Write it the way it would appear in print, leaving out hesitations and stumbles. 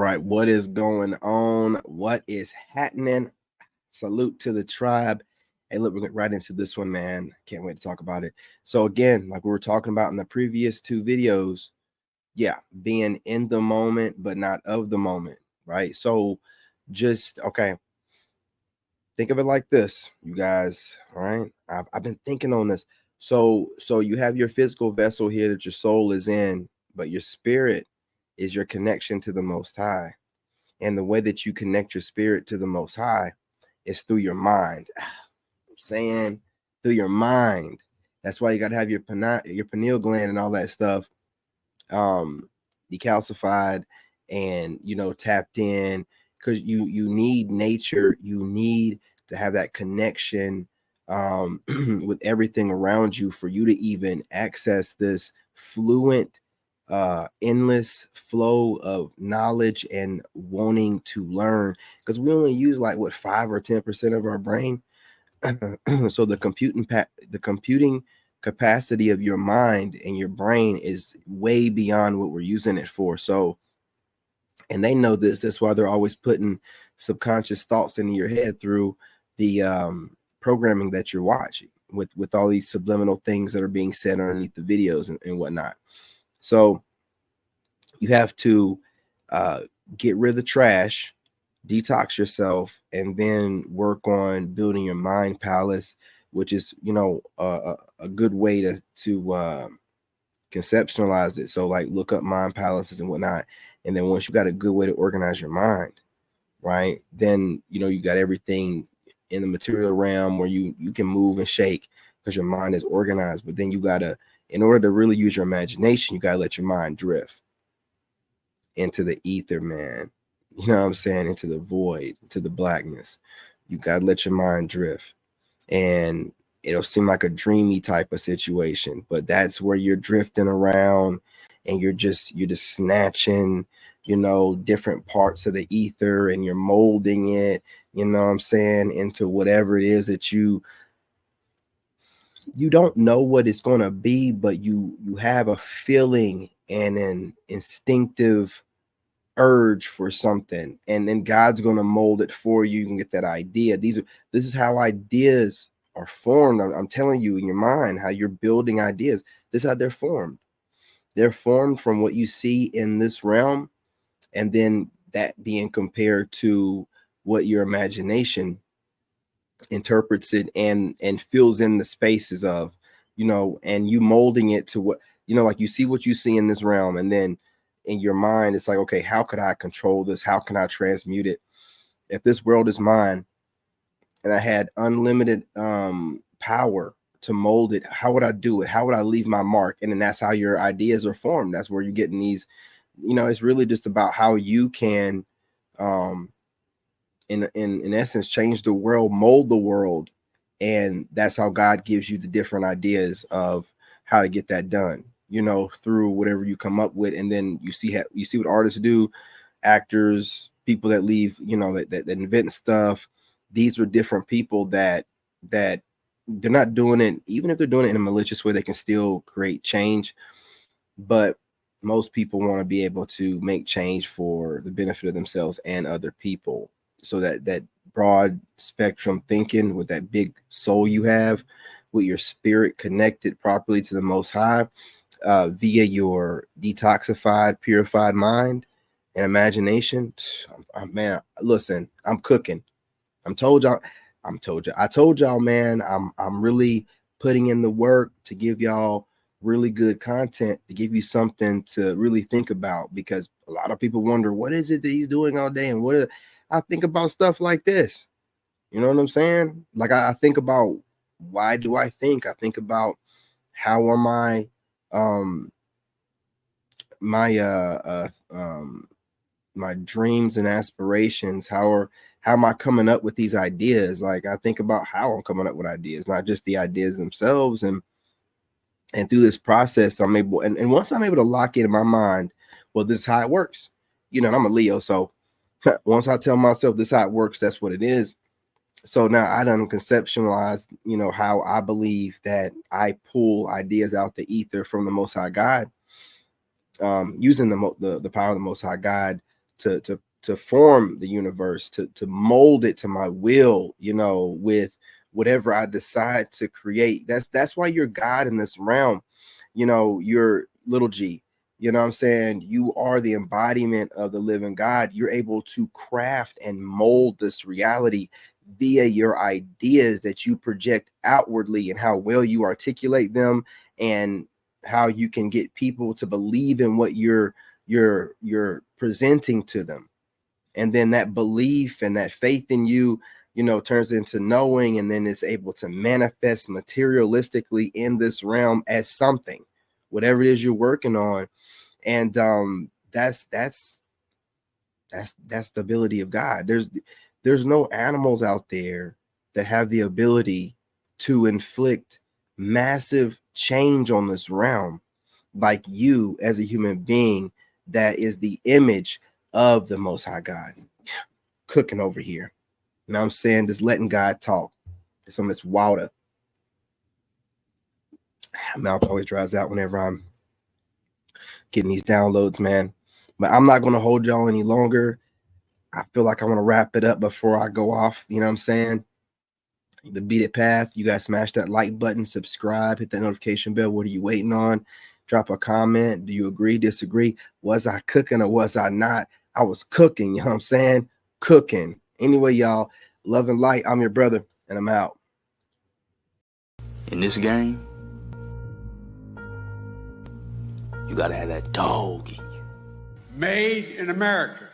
right, what is going on? What is happening? Salute to the tribe. Hey, look, we're getting right into this one, man. Can't wait to talk about it. So again, like we were talking about in the previous two videos, yeah, being in the moment, but not of the moment, right? So just, okay, think of it like this, you guys, all right? I've been thinking on this. So you have your physical vessel here that your soul is in, but your spirit is your connection to the Most High. And the way that you connect your spirit to the Most High is through your mind. I'm saying through your mind. That's why you got to have your pineal gland and all that stuff decalcified and tapped in, because you need nature. You need to have that connection with everything around you for you to even access this fluent endless flow of knowledge and wanting to learn, because we only use like what 5 or 10% of our brain. So the computing capacity of your mind and your brain is way beyond what we're using it for. So, and they know this. That's why they're always putting subconscious thoughts into your head through the programming that you're watching, with all these subliminal things that are being said underneath the videos and whatnot. So you have to get rid of the trash, detox yourself, and then work on building your mind palace, which is a good way to conceptualize it. So like look up mind palaces and whatnot, and then once you got a good way to organize your mind, right, then you got everything in the material realm where you can move and shake because your mind is organized. But then you gotta, in order to really use your imagination, you gotta let your mind drift into the ether, man. You know what I'm saying? Into the void, to the blackness. You gotta let your mind drift. And it'll seem like a dreamy type of situation, but that's where you're drifting around and you're just snatching, different parts of the ether, and you're molding it, you know what I'm saying, into whatever it is that you don't know what it's going to be, but you have a feeling and an instinctive urge for something, and then God's going to mold it for you. You can get that idea. This is how ideas are formed. I'm telling you, in your mind, how you're building ideas. This is how they're formed. They're formed from what you see in this realm, and then that being compared to what your imagination interprets it and fills in the spaces of, and you molding it to what, like you see what you see in this realm, and then in your mind it's like, okay, how could I control this? How can I transmute it? If this world is mine and I had unlimited power to mold it, how would I do it? How would I leave my mark? And then that's how your ideas are formed. That's where you're getting these, it's really just about how you can in essence change the world, mold the world. And that's how God gives you the different ideas of how to get that done, through whatever you come up with. And then you see what artists do, actors, people that leave, that invent stuff. These are different people that they're not doing it, even if they're doing it in a malicious way, they can still create change. But most people want to be able to make change for the benefit of themselves and other people. So that broad spectrum thinking, with that big soul you have, with your spirit connected properly to the Most High, via your detoxified, purified mind and imagination. Man, listen, I'm cooking. I told y'all, man, I'm really putting in the work to give y'all really good content, to give you something to really think about, because a lot of people wonder, what is it that he's doing all day? And I think about stuff like this. You know what I'm saying? Like I think about, why do I think? I think about, how are my dreams and aspirations, how am I coming up with these ideas? Like I think about how I'm coming up with ideas, not just the ideas themselves. And through this process, I'm able, and once I'm able to lock in my mind, well, this is how it works. And I'm a Leo, so once I tell myself this is how it works, that's what it is. So now I done conceptualized, how I believe that I pull ideas out the ether from the Most High God, using the power of the Most High God to form the universe, to mold it to my will, with whatever I decide to create. That's why you're God in this realm. You're little g. You know what I'm saying? You are the embodiment of the living God. You're able to craft and mold this reality via your ideas that you project outwardly, and how well you articulate them, and how you can get people to believe in what you're presenting to them. And then that belief and that faith in you, turns into knowing, and then it's able to manifest materialistically in this realm as something, whatever it is you're working on. And that's the ability of God. There's no animals out there that have the ability to inflict massive change on this realm like you, as a human being that is the image of the Most High God. Cooking over here. You know what I'm saying? Just letting God talk. Some of this water. Mouth always dries out whenever I'm getting these downloads, man. But I'm not going to hold y'all any longer. I feel like I want to wrap it up before I go off. You know what I'm saying? The Beat It Path. You guys smash that like button, subscribe, hit that notification bell. What are you waiting on? Drop a comment. Do you agree, disagree? Was I cooking or was I not? I was cooking. You know what I'm saying? Cooking. Anyway, y'all, love and light. I'm your brother, and I'm out. In this game, you gotta have that dog in you. Made in America.